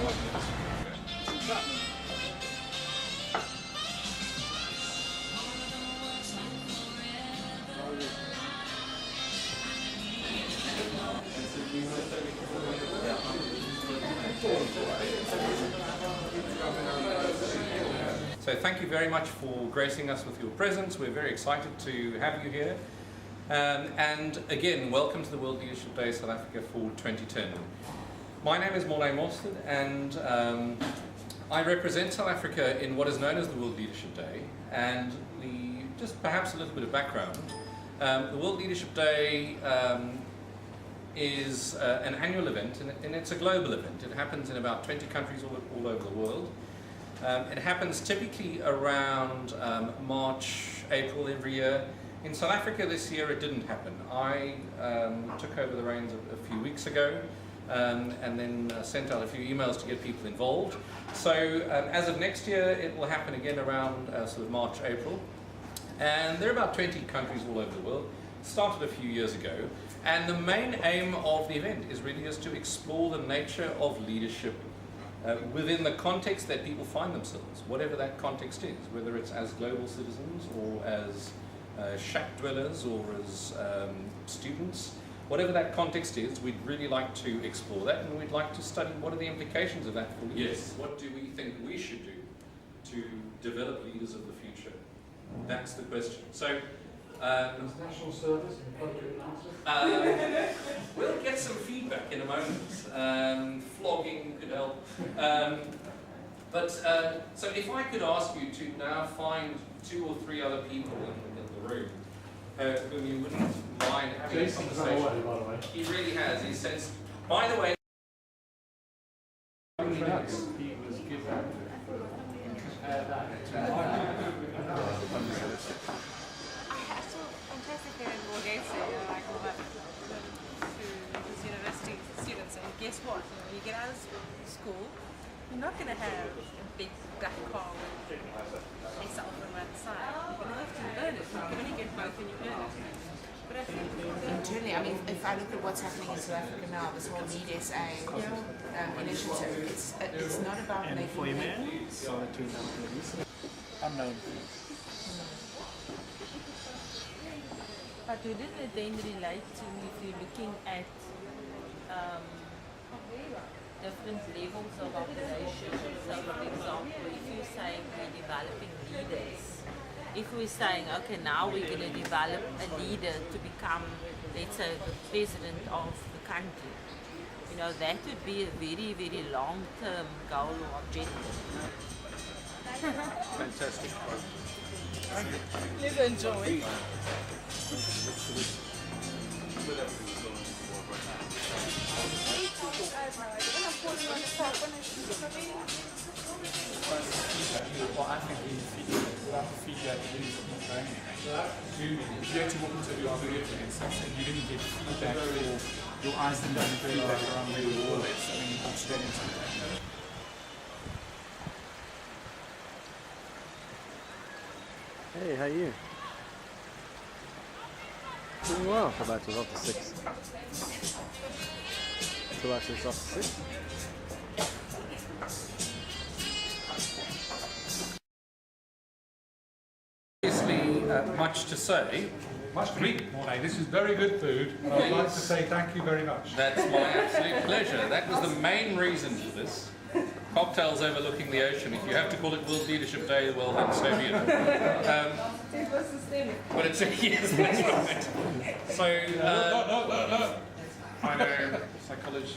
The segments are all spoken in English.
So thank you very much for gracing us with your presence. We're very excited to have you here. And again, welcome to the World Leadership Day South Africa for 2010. My name is Morley Morsted, and I represent South Africa in what is known as the World Leadership Day. And just perhaps a little bit of background. The World Leadership Day is an annual event, and it's a global event. It happens in about 20 countries all over the world. It happens typically around March, April every year. In South Africa this year it didn't happen. I took over the reins a few weeks ago and then sent out a few emails to get people involved. So as of next year it will happen again around sort of March, April. And there are about 20 countries all over the world. It started a few years ago. And the main aim of the event is really just to explore the nature of leadership within the context that people find themselves, whatever that context is, whether it's as global citizens or as shack dwellers or as students, whatever that context is, we'd really like to explore that, and we'd like to study what are the implications of that for leaders. Yes. What do we think we should do to develop leaders of the future? That's the question. So, international service and public answer? We'll get some feedback in a moment. Flogging could help. So if I could ask you to now find 2 or 3 other people in the room whom you wouldn't mind having a conversation. Away, by the way. He really has. He says, by the way, He was given guess what? You get out of school, you're not going to have a big black car with a cell phone around the side. You're going to have to earn it. You can only get both when you earn it. But I think internally, I mean, if I look at what's happening in South Africa now, this whole Lead SA initiative, it's not about making unknown. But wouldn't it then relate to if you're looking at different levels of operation? So, for example, if you're saying we're developing leaders, if we're saying, okay, now we're going to develop a leader to become, let's say, the president of the country, you know, that would be a very, very long-term goal or objective. fantastic. Let's enjoy. Well, I think without the feedback, it really isn't going anywhere. If you actually walk into a job and something you didn't get feedback or your eyes didn't get feedback around where your wall is, I mean, you put that into it. Hey, how are you? Doing well. How about yourself to 6? How about yourself to 6? Obviously, much to say. Much to eat, Morley. This is very good food. I'd like to say thank you very much. That's my absolute pleasure. That was the main reason for this. Cocktails overlooking the ocean. If you have to call it World Leadership Day, well then so be it. It was systemic. But it's yes, that's right. So No. I know psychology.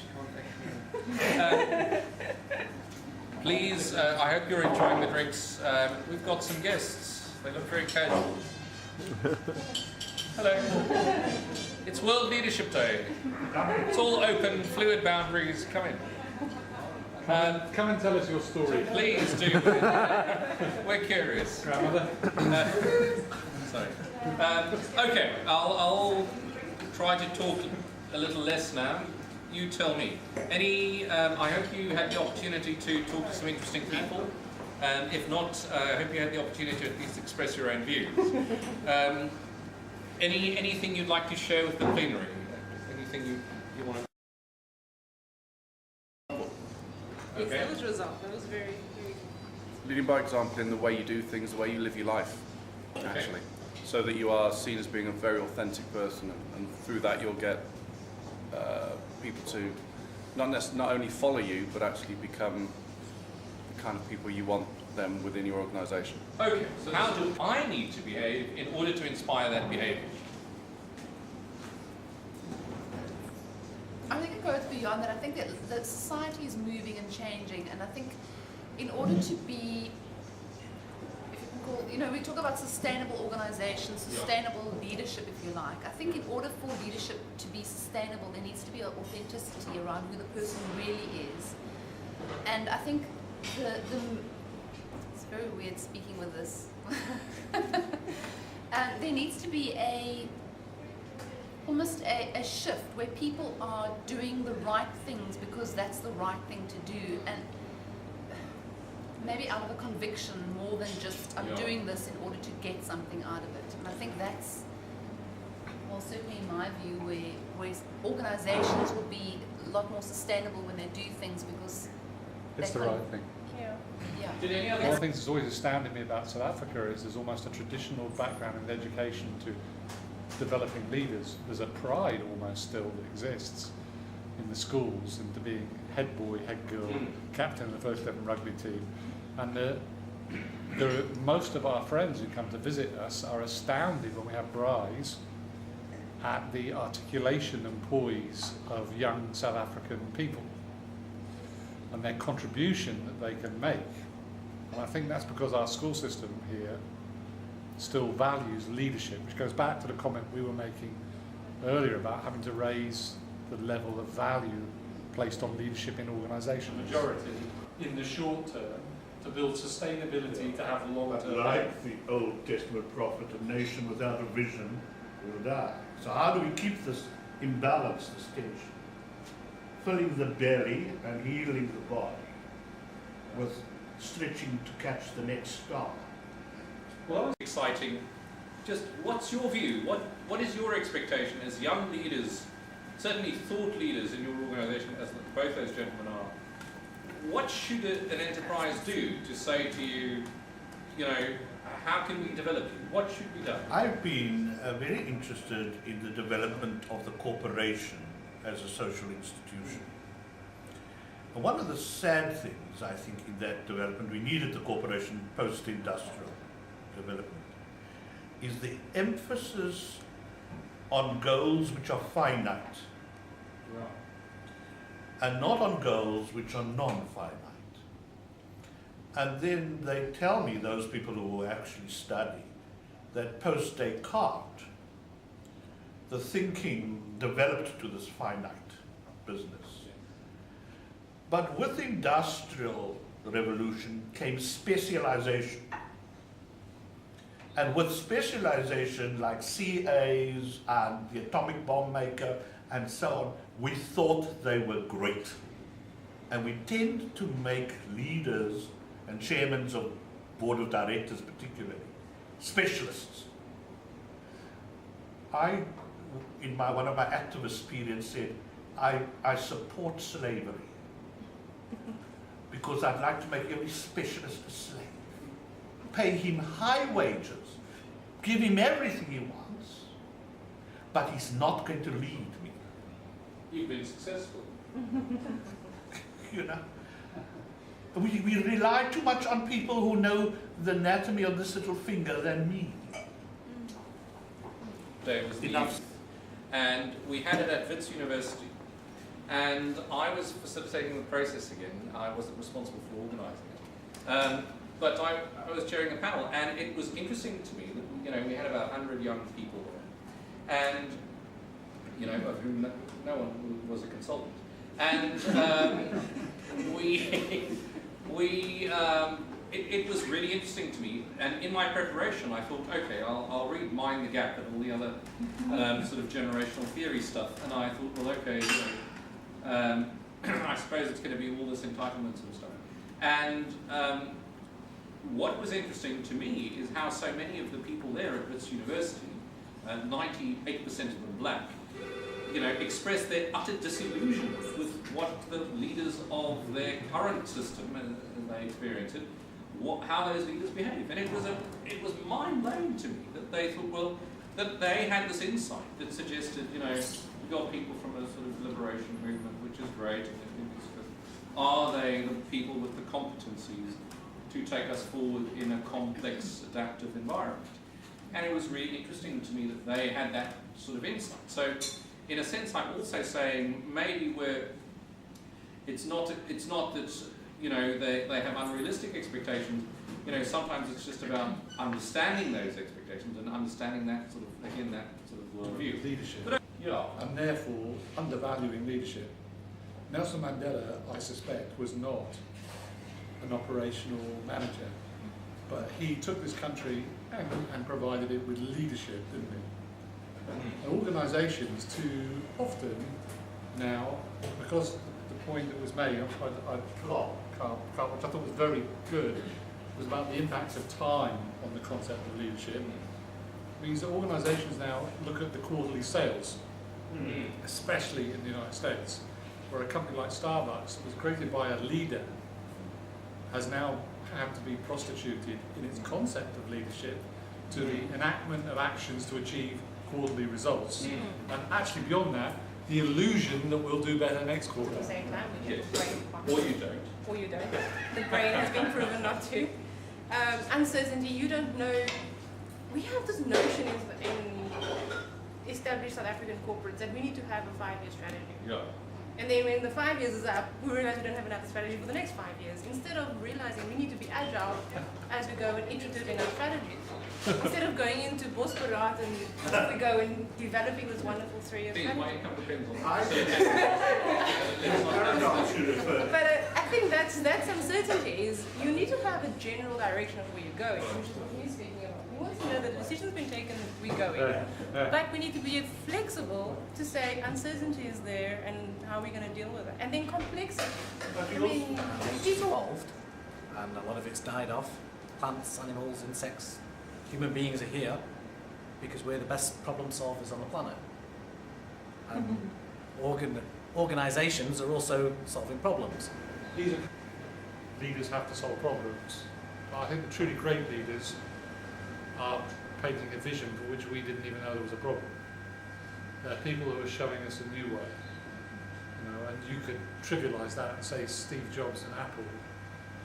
Please, I hope you're enjoying the drinks. We've got some guests. They look very casual. Hello. It's World Leadership Day. It's all open, fluid boundaries. Come in. Come and tell us your story. Please do. We're curious. Grandmother. Sorry. Okay, I'll try to talk a little less now. You tell me. I hope you had the opportunity to talk to some interesting people. If not, I hope you had the opportunity to at least express your own views. Anything you'd like to share with the plenary? Anything you want to... Okay. example. That was very, very good. Leading by example in the way you do things, the way you live your life, actually. So that you are seen as being a very authentic person, and through that you'll get people to not only follow you, but actually become the kind of people you want them within your organisation. Okay, so how do I need to behave in order to inspire that behaviour? I think it goes beyond that. I think that society is moving and changing, and I think in order to be, if you can call, we talk about sustainable organizations, sustainable leadership, if you like. I think in order for leadership to be sustainable, there needs to be an authenticity around who the person really is. And I think it's very weird speaking with this. There needs to be almost a shift where people are doing the right things because that's the right thing to do, and maybe out of a conviction more than just I'm doing this in order to get something out of it. And I think that's, well, certainly in my view, where organizations will be a lot more sustainable when they do things because It's the right thing. Yeah. Did any One of other? the things that's always astounded me about South Africa is there's almost a traditional background in education to developing leaders. There's a pride almost still that exists in the schools into being head boy, head girl, captain of the first 11 rugby team. And most of our friends who come to visit us are astounded when we have braais at the articulation and poise of young South African people and their contribution that they can make. And I think that's because our school system here still values leadership, which goes back to the comment we were making earlier about having to raise the level of value placed on leadership in organisations. Majority in the short term to build sustainability, to have long-term. Like the Old Testament prophet, a nation without a vision will die. So how do we keep this imbalance, this tension? Filling the belly and healing the body with stretching to catch the next star. Well, exciting. Just what's your view? What is your expectation as young leaders, certainly thought leaders in your organisation, as both those gentlemen are? What should an enterprise do to say to you, how can we develop you? What should be done? I've been very interested in the development of the corporation as a social institution. And one of the sad things, I think, in that development, we needed the corporation post-industrial development, is the emphasis on goals which are finite and not on goals which are non-finite. And then they tell me, those people who actually study, that post-Descartes, the thinking developed to this finite business. But with the Industrial Revolution came specialization. And with specialization like CAs and the atomic bomb maker and so on, we thought they were great. And we tend to make leaders and chairmen of board of directors particularly specialists. I, in one of my activist periods, said, I support slavery because I'd like to make every specialist a slave. Pay him high wages, give him everything he wants, but he's not going to lead me. You've been successful. We rely too much on people who know the anatomy of this little finger than me. It was the Enough. youth. And we had it at Wits University. And I was facilitating the process again. I wasn't responsible for organising it. But I was chairing a panel, and it was interesting to me that we had about 100 young people there, and of whom no one was a consultant. And it was really interesting to me. And in my preparation, I thought, okay, I'll read Mind the Gap and all the other sort of generational theory stuff. And I thought, well, okay, I suppose it's going to be all this entitlements and stuff. And what was interesting to me is how so many of the people there at Wits University, 98% of them black, express their utter disillusion with what the leaders of their current system, and they experience it, how those leaders behave. And it was mind-blowing to me that they thought, well, that they had this insight that suggested, we've got people from a sort of liberation movement, which is great. Are they the people with the competencies to take us forward in a complex, adaptive environment? And it was really interesting to me that they had that sort of insight. So, in a sense, I'm also saying maybe it's not that they have unrealistic expectations. Sometimes it's just about understanding those expectations and understanding that sort of worldview. Leadership. Yeah. And therefore undervaluing leadership. Nelson Mandela, I suspect, was not an operational manager, but he took this country and provided it with leadership, didn't he? And organisations too often now, because the point that was made, Carl, which I thought was very good, was about the impact of time on the concept of leadership. It means that organisations now look at the quarterly sales, especially in the United States, where a company like Starbucks was created by a leader, has now had to be prostituted in its concept of leadership to the enactment of actions to achieve quarterly results. And actually beyond that, the illusion that we'll do better next quarter. At the same time, we Yes. get brain fog. Or you don't. Or you don't. The brain has been proven not to. Uncertainty, you don't know. We have this notion in established South African corporates that we need to have a 5-year strategy. Yeah. And then when the 5 years is up, we realize we don't have another strategy for the next 5 years. Instead of realizing we need to be agile as we go and introducing our strategies. Instead of going into Bosphorus and we go and developing this wonderful 3-year Please, strategy. why you come to pencil? But I think that's uncertainty is you need to have a general direction of where you're going, which is what you're speaking about. We want to know that the decision's been taken, we're going. But we need to be flexible to say uncertainty is there and how are we going to deal with it. And then complexity. I mean, people evolved, and a lot of it's died off. Plants, animals, insects, human beings are here because we're the best problem solvers on the planet. And organisations are also solving problems. Leaders have to solve problems. But I think the truly great leaders are painting a vision for which we didn't even know there was a problem. They're people who are showing us a new way. And you could trivialise that and say Steve Jobs and Apple.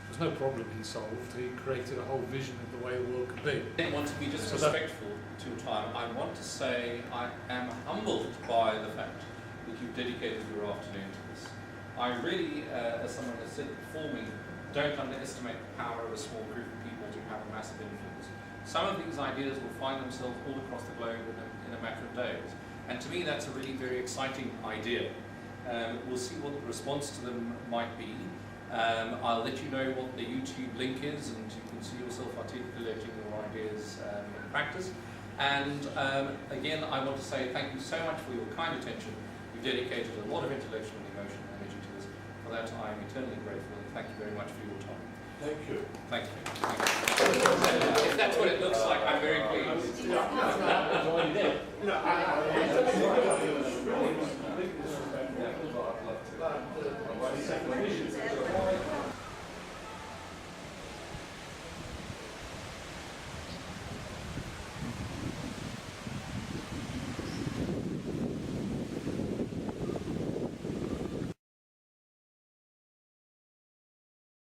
There's no problem he solved. He created a whole vision of the way the world could be. I don't want to be disrespectful to your time. I want to say I am humbled by the fact that you've dedicated your afternoon to this. I really, as someone has said before me, don't underestimate the power of a small group of people to have a massive influence. Some of these ideas will find themselves all across the globe in a matter of days. And to me, that's a really very exciting idea. We'll see what the response to them might be. I'll let you know what the YouTube link is, and you can see yourself articulating your ideas in practice. And again, I want to say thank you so much for your kind attention. You've dedicated a lot of intellectual and emotional energy to this. For that, I am eternally grateful, and thank you very much for your time. Thank you. Thank you. If that's what it looks like, I'm very pleased. I